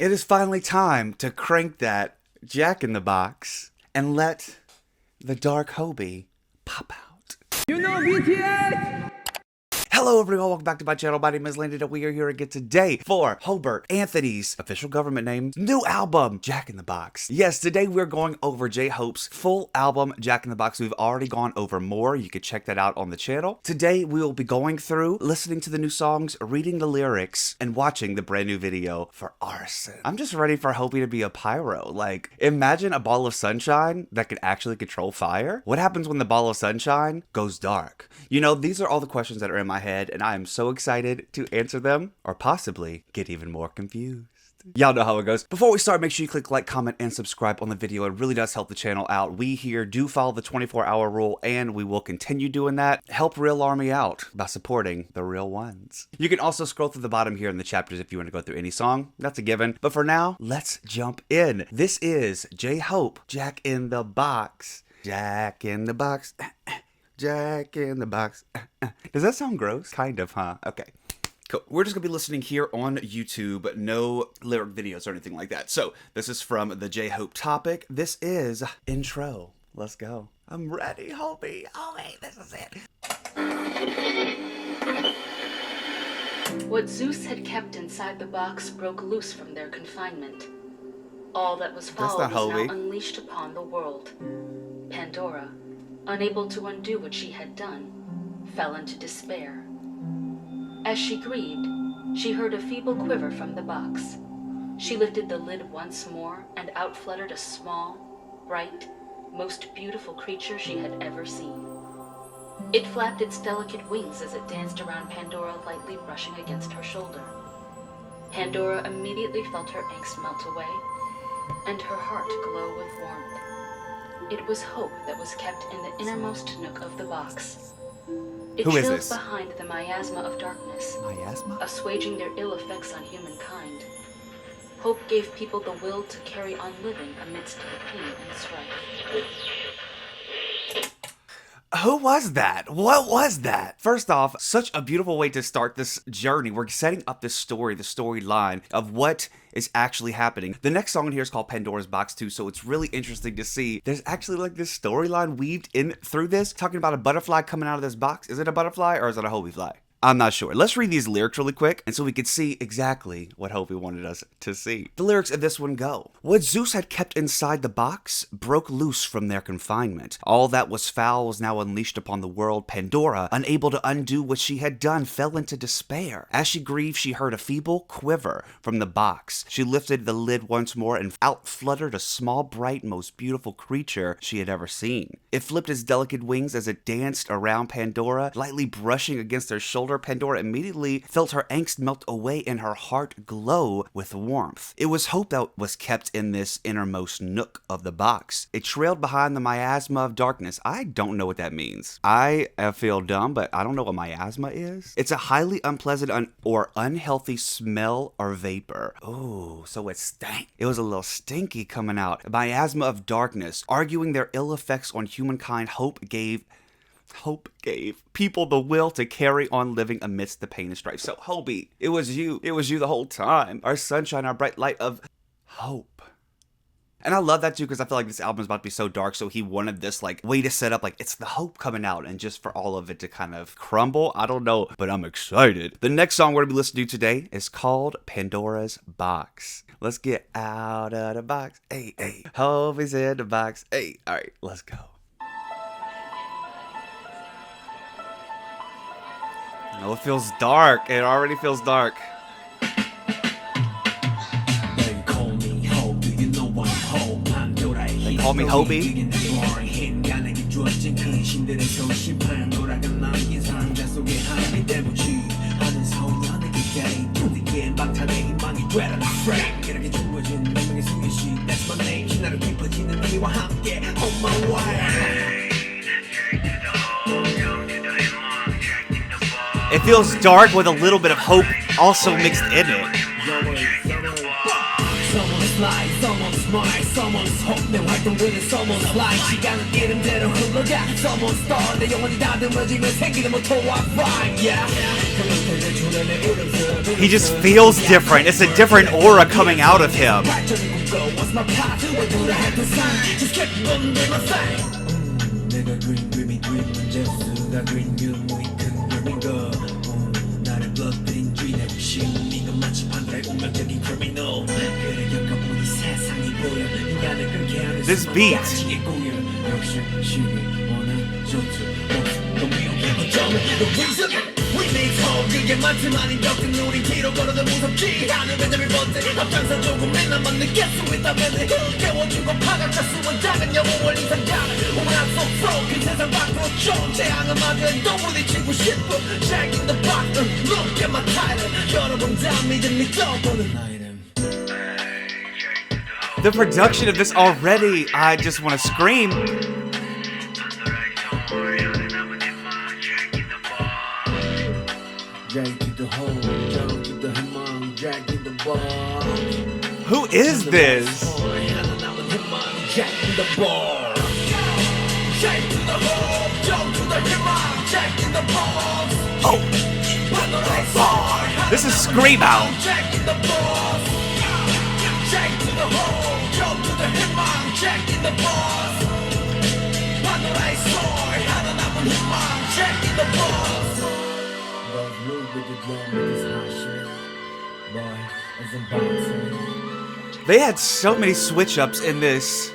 It is finally time to crank that Jack in the Box and let the dark Hobi pop out. You know BTS! Hello everyone, welcome back to my channel. My name is Landon and we are here again today for Hobert Anthony's official government name new album, Jack in the Box. Yes, today we're going over jHope's full album, Jack in the Box. We've already gone over more. You can check that out on the channel. Today we will be going through, listening to the new songs, reading the lyrics, and watching the brand new video for Arson. I'm just ready for Hobi to be a pyro. Like, imagine a ball of sunshine that could actually control fire. What happens when the ball of sunshine goes dark? You know, these are all the questions that are in my head, and I am so excited to answer them, or possibly get even more confused. Y'all know how it goes. Before we start, make sure you click like, comment, and subscribe on the video. It really does help the channel out. We here do follow the 24-hour rule, and we will continue doing that. Help Real Army out by supporting the real ones. You can also scroll through the bottom here in the chapters if you want to go through any song. That's a given. But for now, let's jump in. This is jHope, Jack in the Box. Jack in the Box. Jack in the Box. Does that sound gross? Kind of, huh? Okay. Cool. We're just going to be listening here on YouTube. No lyric videos or anything like that. So, this is from the jHope topic. This is intro. Let's go. I'm ready, Hobi. Oh, wait, this is it. What Zeus had kept inside the box broke loose from their confinement. All that was foul was now unleashed upon the world. Pandora, unable to undo what she had done, fell into despair. As she grieved, she heard a feeble quiver from the box. She lifted the lid once more, and out fluttered a small, bright, most beautiful creature she had ever seen. It flapped its delicate wings as it danced around Pandora, lightly brushing against her shoulder. Pandora immediately felt her angst melt away, and her heart glow with warmth. It was hope that was kept in the innermost nook of the box. It Who is trailed this? behind the miasma of darkness, Miasma? assuaging their ill effects on humankind. Hope gave people the will to carry on living amidst the pain and strife. Who was that? What was that? First off, such a beautiful way to start this journey. We're setting up this story, the storyline of what is actually happening. The next song in here is called Pandora's Box 2, so it's really interesting to see there's actually like this storyline weaved in through this, talking about a butterfly coming out of this box. Is it a butterfly or is it a Hobi fly? I'm not sure. Let's read these lyrics really quick, and so we could see exactly what Hobi wanted us to see. The lyrics of this one go: what Zeus had kept inside the box broke loose from their confinement. All that was foul was now unleashed upon the world. Pandora, unable to undo what she had done, fell into despair. As she grieved, she heard a feeble quiver from the box. She lifted the lid once more, and out fluttered a small, bright, most beautiful creature she had ever seen. It flipped its delicate wings as it danced around Pandora, lightly brushing against her shoulder. Pandora immediately felt her angst melt away and her heart glow with warmth. It was hope that was kept in this innermost nook of the box. It trailed behind the miasma of darkness. I don't know what that means. I feel dumb, but I don't know what miasma is. It's a highly unpleasant or unhealthy smell or vapor. Oh, so it stank. It was a little stinky coming out. A miasma of darkness, arguing their ill effects on humankind. Hope gave people the will to carry on living amidst the pain and strife. So, Hobi, it was you the whole time. Our sunshine, our bright light of hope. And I love that too, because I feel like this album is about to be so dark, so he wanted this like way to set up like it's the hope coming out, and just for all of it to kind of crumble. I don't know, but I'm excited. The next song we're gonna be listening to today is called Pandora's Box. Let's get out of the box. Hey, hey. Hobi's in the box. Hey, all right, let's go. Oh, it feels dark. It already feels dark. They call me Hope, do you know I'm Hope? They call me Hobi. It feels dark with a little bit of hope also mixed in it. Someone's smart, someone's hope. 내 활동들은 someone's life. 시간은 이름대로 흘러가. Someone's star. 내 영혼이 다듬어지면 생기는 모토와 vibe. Yeah. He just feels different. It's a different aura coming out of him. This beat. The production of this already, I just want to scream. Who is this? Oh, this is Scream Out. They had so many switch ups in this.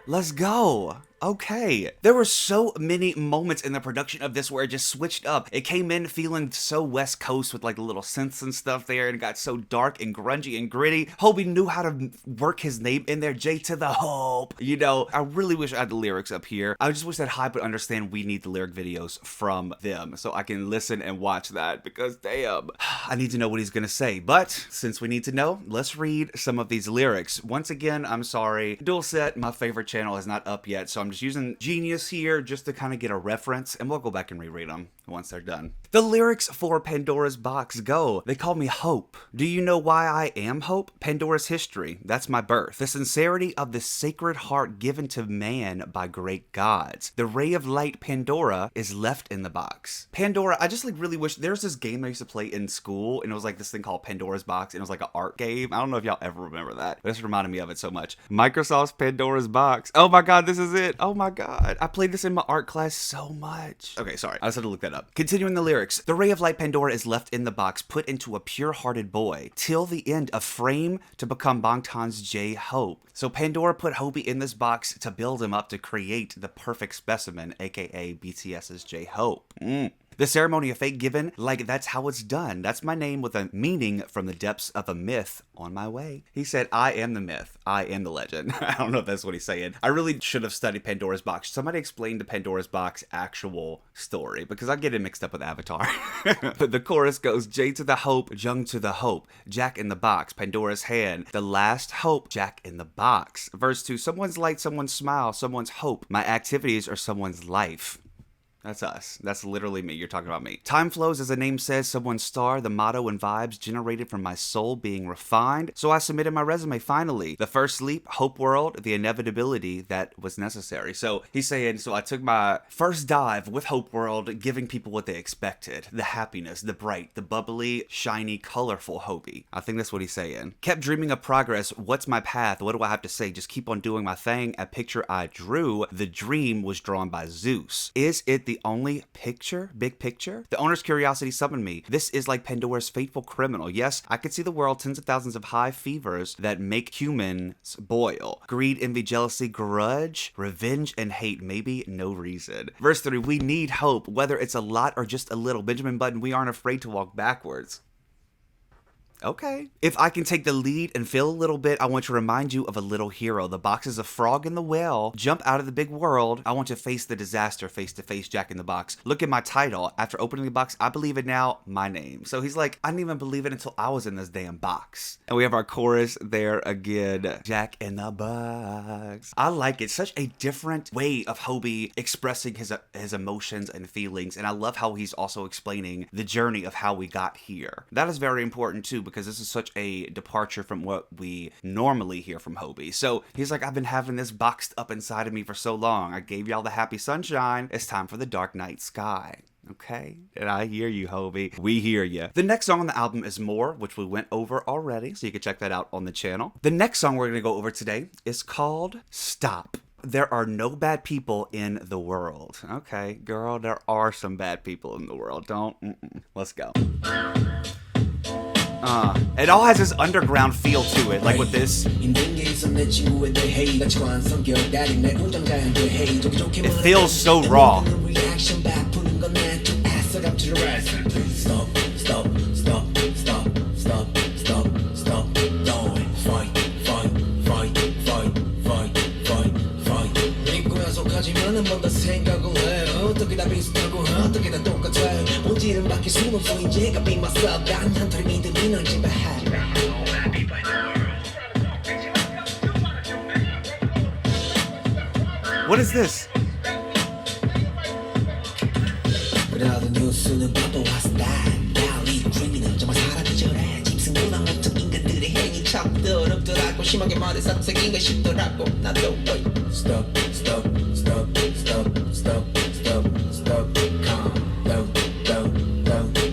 Let's go. Okay. There were so many moments in the production of this where it just switched up. It came in feeling so West Coast with like the little synths and stuff there, and it got so dark and grungy and gritty. Hobi knew how to work his name in there, J to the Hope. You know, I really wish I had the lyrics up here. I just wish that Hype would understand we need the lyric videos from them so I can listen and watch that, because damn, I need to know what he's gonna say. But since we need to know, let's read some of these lyrics. Once again, I'm sorry. Dual Set, my favorite channel, is not up yet, so I'm just using Genius here just to kind of get a reference, and we'll go back and reread them once they're done. The lyrics for Pandora's Box go. They call me Hope. Do you know why I am Hope? Pandora's history. That's my birth. The sincerity of the sacred heart given to man by great gods. The ray of light Pandora is left in the box. Pandora, I just like really wish, there's this game I used to play in school, and it was like this thing called Pandora's Box, and it was like an art game. I don't know if y'all ever remember that, but this reminded me of it so much. Microsoft's Pandora's Box. Oh my god, this is it. Oh my god. I played this in my art class so much. Okay, sorry. I just had to look that up. Continuing the lyrics. The ray of light Pandora is left in the box, put into a pure-hearted boy, till the end of frame to become Bangtan's jHope. So Pandora put Hobi in this box to build him up to create the perfect specimen, aka BTS's jHope. The ceremony of fate given, like that's how it's done. That's my name with a meaning from the depths of a myth on my way. He said, I am the myth. I am the legend. I don't know if that's what he's saying. I really should have studied Pandora's Box. Somebody explain the Pandora's Box actual story, because I get it mixed up with Avatar. But the chorus goes, J to the Hope, Jung to the Hope, Jack in the box, Pandora's hand, the last hope, Jack in the box. Verse 2, someone's light, someone's smile, someone's hope. My activities are someone's life. That's us. That's literally me. You're talking about me. Time flows, as the name says, someone's star, the motto and vibes generated from my soul being refined. So I submitted my resume finally. The first leap, Hope World, the inevitability that was necessary. So he's saying, so I took my first dive with Hope World, giving people what they expected. The happiness, the bright, the bubbly, shiny, colorful Hobi. I think that's what he's saying. Kept dreaming of progress. What's my path? What do I have to say? Just keep on doing my thing. A picture I drew. The dream was drawn by Zeus. Is it the only picture? Big picture? The owner's curiosity summoned me. This is like Pandora's fateful criminal. Yes, I could see the world, tens of thousands of high fevers that make humans boil. Greed, envy, jealousy, grudge, revenge, and hate. Maybe no reason. Verse 3, we need hope, whether it's a lot or just a little. Benjamin Button, we aren't afraid to walk backwards. Okay. If I can take the lead and feel a little bit, I want to remind you of a little hero. The box is a frog in the well. Jump out of the big world. I want to face the disaster face to face, Jack in the box. Look at my title. After opening the box, I believe it now, my name. So he's like, I didn't even believe it until I was in this damn box. And we have our chorus there again. Jack in the box. I like it. Such a different way of Hobi expressing his emotions and feelings. And I love how he's also explaining the journey of how we got here. That is very important too, because this is such a departure from what we normally hear from Hobi. So he's like, I've been having this boxed up inside of me for so long. I gave y'all the happy sunshine. It's time for the dark night sky. Okay, and I hear you, Hobi. We hear you. The next song on the album is More, which we went over already, so you can check that out on the channel. The next song we're going to go over today is called Stop. There are no bad people in the world. Okay, girl, there are some bad people in the world. Let's go. It all has this underground feel to it, like with this. It feels so raw. What is this?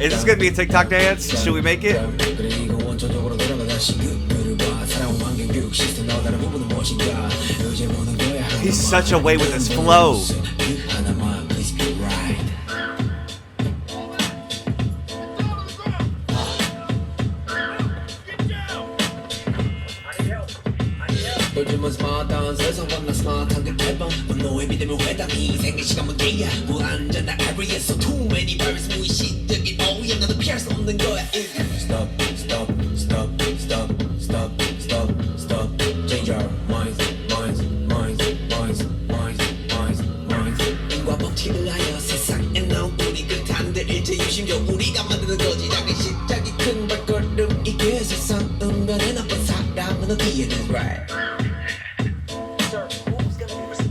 Is this gonna be a TikTok dance? Should we make it? He's such a way with his flow.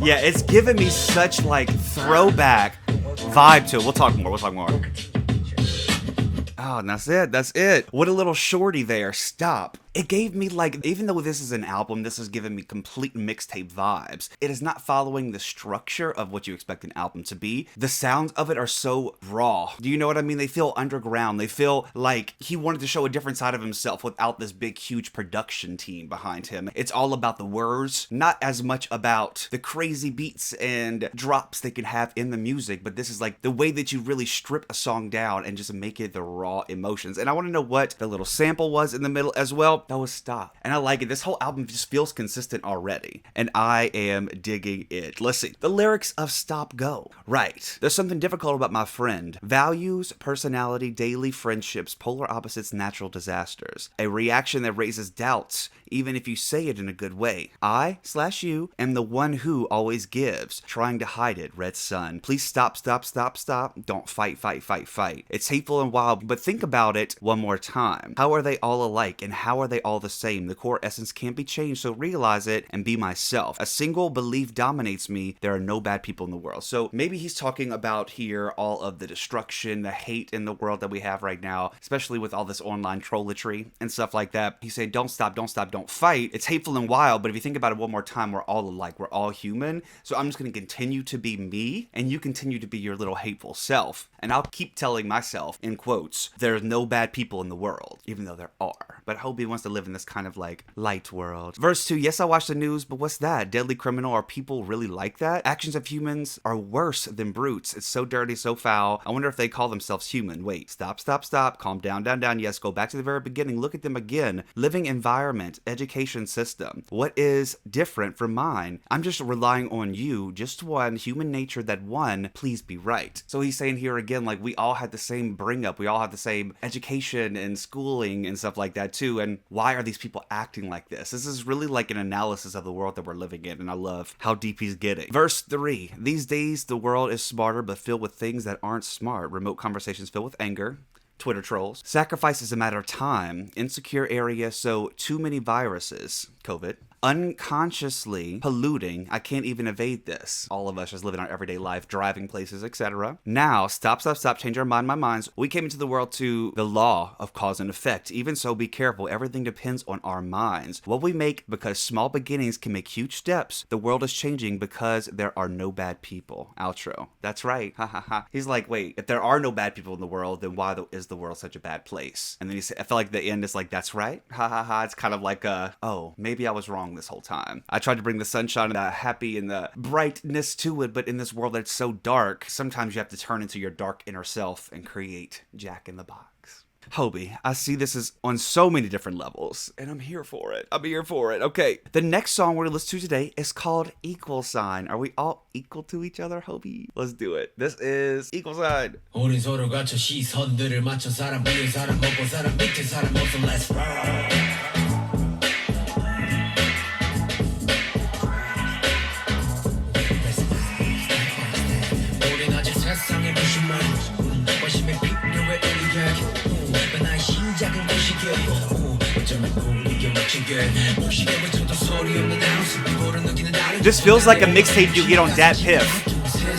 Yeah, it's giving me such like throwback vibe to it. We'll talk more. Oh, and that's it. That's it. What a little shorty there. Stop. It gave me like, even though this is an album, this is giving me complete mixtape vibes. It is not following the structure of what you expect an album to be. The sounds of it are so raw. Do you know what I mean? They feel underground. They feel like he wanted to show a different side of himself without this big, huge production team behind him. It's all about the words, not as much about the crazy beats and drops they can have in the music, but this is like the way that you really strip a song down and just make it the raw emotions. And I want to know what the little sample was in the middle as well. That was Stop. And I like it. This whole album just feels consistent already. And I am digging it. Let's see. The lyrics of Stop go. Right. There's something difficult about my friend. Values, personality, daily friendships, polar opposites, natural disasters. A reaction that raises doubts, even if you say it in a good way. I/you am the one who always gives, trying to hide it, red sun. Please stop. Don't fight. It's hateful and wild, but think about it one more time. How are they all alike, and how are they all the same? The core essence can't be changed, so realize it and be myself. A single belief dominates me. There are no bad people in the world. So maybe he's talking about here all of the destruction, the hate in the world that we have right now, especially with all this online trollatry and stuff like that. He's saying, don't stop, don't fight. It's hateful and wild, but if you think about it one more time, we're all alike. We're all human. So I'm just going to continue to be me, and you continue to be your little hateful self. And I'll keep telling myself, in quotes, there's no bad people in the world, even though there are. But Hobi wants to live in this kind of like light world. Verse 2, yes, I watch the news, but what's that? Deadly criminal? Are people really like that? Actions of humans are worse than brutes. It's so dirty, so foul. I wonder if they call themselves human. Wait, stop. Calm down. Yes, go back to the very beginning. Look at them again. Living environment, education system. What is different from mine? I'm just relying on you, just one, human nature, that one, please be right. So he's saying here again, like, we all had the same bring up. We all had the same education and schooling and stuff like that too. And why are these people acting like this? This is really like an analysis of the world that we're living in. And I love how deep he's getting. Verse 3, these days the world is smarter, but filled with things that aren't smart. Remote conversations filled with anger. Twitter trolls. Sacrifice is a matter of time. Insecure area, so too many viruses. COVID. Unconsciously polluting. I can't even evade this. All of us just living our everyday life, driving places, etc. Now, stop, change our mind, my minds. We came into the world to the law of cause and effect. Even so, be careful. Everything depends on our minds. What we make, because small beginnings can make huge steps. The world is changing because there are no bad people. Outro. That's right. Ha ha ha. He's like, wait, if there are no bad people in the world, then why is the world such a bad place? And then he said, I feel like the end is like, that's right. Ha ha ha. It's kind of like oh, maybe I was wrong this whole time. I tried to bring the sunshine and the happy and the brightness to it, but in this world that's so dark, sometimes you have to turn into your dark inner self and create Jack in the Box. Hobi, I see this is on so many different levels, and I'm here for it. Okay, the next song we're going to listen to today is called Equal Sign. Are we all equal to each other, Hobi? Let's do it. This is Equal Sign. 우린 서로 갖춰 시선들을 맞춰 사람 위에 사람 먹고 사람 밑에 사람 없어 let's roll. This feels like a mixtape you get on Dat Piff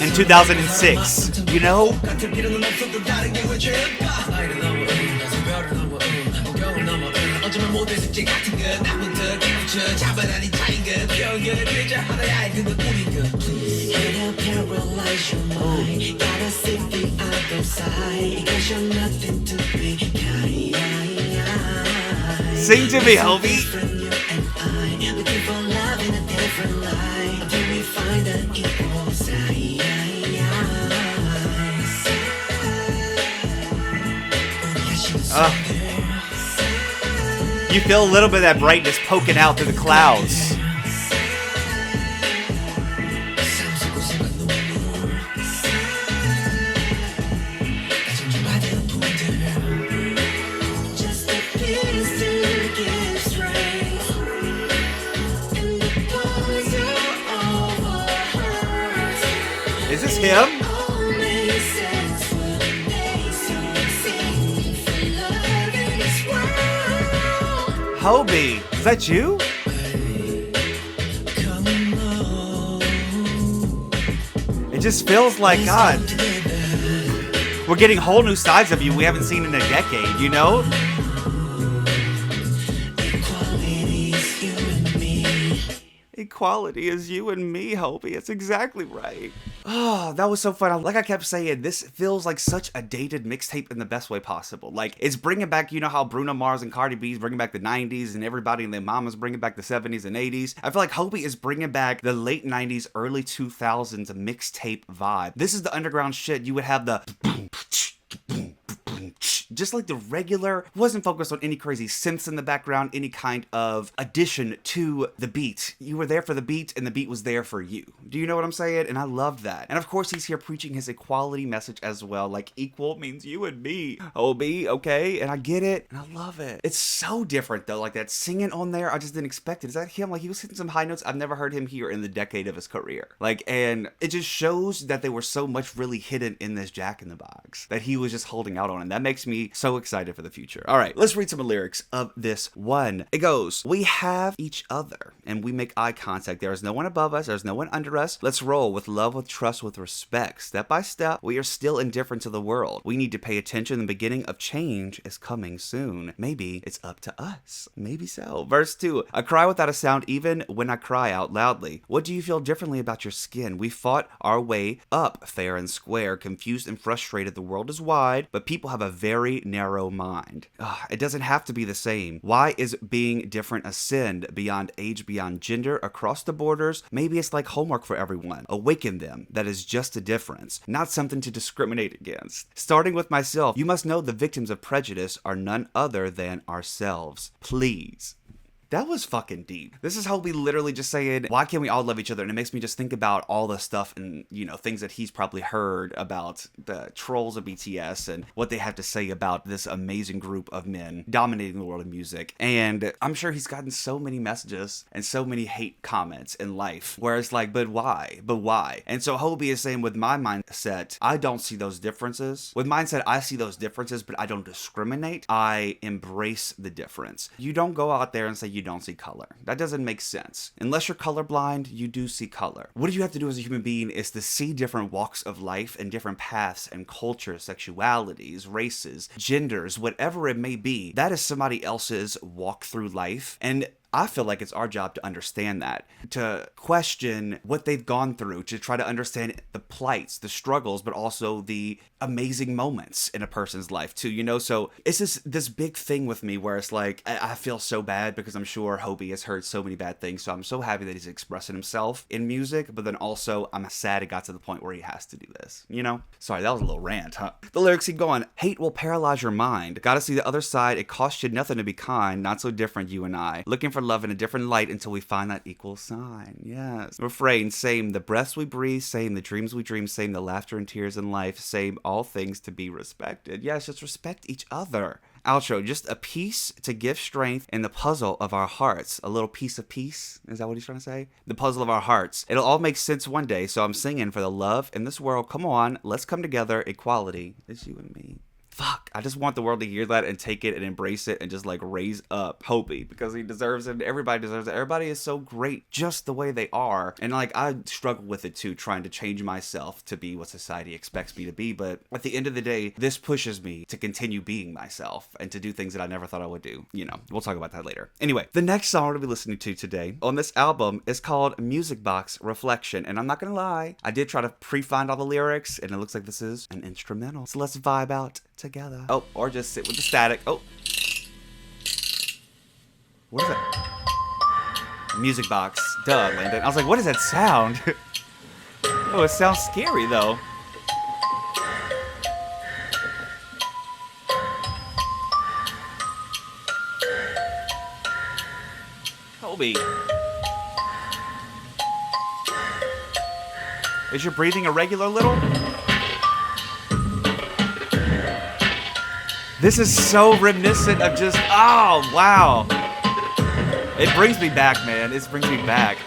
in 2006, you know? Sing to me, Hobi. You feel a little bit of that brightness poking out through the clouds. Is this him? Hobi, is that you? It just feels like, God, we're getting whole new sides of you we haven't seen in a decade, you know? Equality is you and me, Hobi. It's exactly right. Oh, that was so fun. Like I kept saying, this feels like such a dated mixtape in the best way possible. Like, it's bringing back, you know how Bruno Mars and Cardi B's bringing back the 90s and everybody and their mamas bringing back the 70s and 80s. I feel like Hobi is bringing back the late 90s, early 2000s mixtape vibe. This is the underground shit. You would have the just like the regular, wasn't focused on any crazy synths in the background, any kind of addition to the beat. You were there for the beat and the beat was there for you. Do you know what I'm saying? And I love that. And of course he's here preaching his equality message as well. Like, equal means you and me, Hobi, okay? And I get it and I love it. It's so different though, like that singing on there, I just didn't expect it. Is that him? Like, he was hitting some high notes I've never heard him hear in the decade of his career. Like, and it just shows that there was so much really hidden in this Jack in the Box that he was just holding out on. And that makes me so excited for the future. All right, let's read some lyrics of this one. It goes, we have each other and we make eye contact. There is no one above us. There's no one under us. Let's roll with love, with trust, with respect. Step by step, we are still indifferent to the world. We need to pay attention. The beginning of change is coming soon. Maybe it's up to us. Maybe so. Verse 2, I cry without a sound even when I cry out loudly. What do you feel differently about your skin? We fought our way up fair and square, confused and frustrated. The world is wide, but people have a very narrow mind. It doesn't have to be the same. Why is being different a sin? Beyond age, beyond gender, across the borders? Maybe it's like homework for everyone. Awaken them. That is just a difference, not something to discriminate against. Starting with myself, you must know the victims of prejudice are none other than ourselves. Please. That was fucking deep. This is Hobi literally just saying, why can't we all love each other? And it makes me just think about all the stuff and, you know, things that he's probably heard about the trolls of BTS and what they have to say about this amazing group of men dominating the world of music. And I'm sure he's gotten so many messages and so many hate comments in life where it's like, but why? But why? And so Hobi is saying, with my mindset, I don't see those differences. With mindset, I see those differences, but I don't discriminate. I embrace the difference. You don't go out there and say you don't see color. That doesn't make sense. Unless you're colorblind, you do see color. What you have to do as a human being is to see different walks of life and different paths and cultures, sexualities, races, genders, whatever it may be. That is somebody else's walk through life. And I feel like it's our job to understand that, to question what they've gone through, to try to understand the plights, the struggles, but also the amazing moments in a person's life too, you know? So it's this big thing with me where it's like, I feel so bad because I'm sure Hobi has heard so many bad things. So I'm so happy that he's expressing himself in music, but then also I'm sad it got to the point where he has to do this, you know? Sorry, that was a little rant, huh? The lyrics keep going. Hate will paralyze your mind. Gotta see the other side. It costs you nothing to be kind. Not so different, you and I. Looking for love in a different light until we find that equal sign. Yes. Refrain, same. The breaths we breathe, same. The dreams we dream, same. The laughter and tears in life, same. All things to be respected. Yes, just respect each other. Outro, just a piece to give strength in the puzzle of our hearts. A little piece of peace. Is that what he's trying to say? The puzzle of our hearts. It'll all make sense one day, so I'm singing for the love in this world. Come on, let's come together. Equality. It's you and me. Fuck, I just want the world to hear that and take it and embrace it and just like raise up Hobi because he deserves it. Everybody deserves it. Everybody is so great just the way they are. And like, I struggle with it too, trying to change myself to be what society expects me to be. But at the end of the day, this pushes me to continue being myself and to do things that I never thought I would do. You know, we'll talk about that later. Anyway, the next song we're going to be listening to today on this album is called Music Box Reflection. And I'm not going to lie, I did try to pre-find all the lyrics and it looks like this is an instrumental. So let's vibe out together. Oh, or just sit with the static. Oh. What is that? Music box. Duh, Landon. I was like, what is that sound? Oh, it sounds scary, though. Hobi. Is your breathing irregular, little? This is so reminiscent of just, oh, wow. It brings me back, man. It brings me back.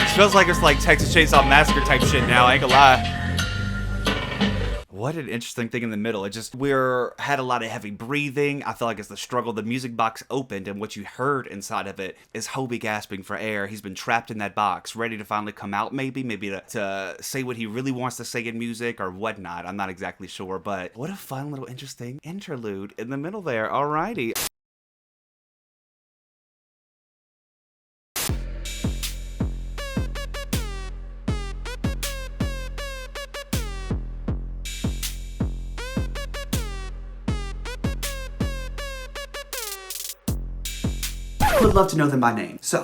It feels like it's like Texas Chainsaw Massacre type shit now, I ain't gonna lie. What an interesting thing in the middle. It just, had a lot of heavy breathing. I feel like it's the struggle. The music box opened and what you heard inside of it is Hobi gasping for air. He's been trapped in that box, ready to finally come out maybe to say what he really wants to say in music or whatnot. I'm not exactly sure, but what a fun little interesting interlude in the middle there. Alrighty. Would love to know them by name. So,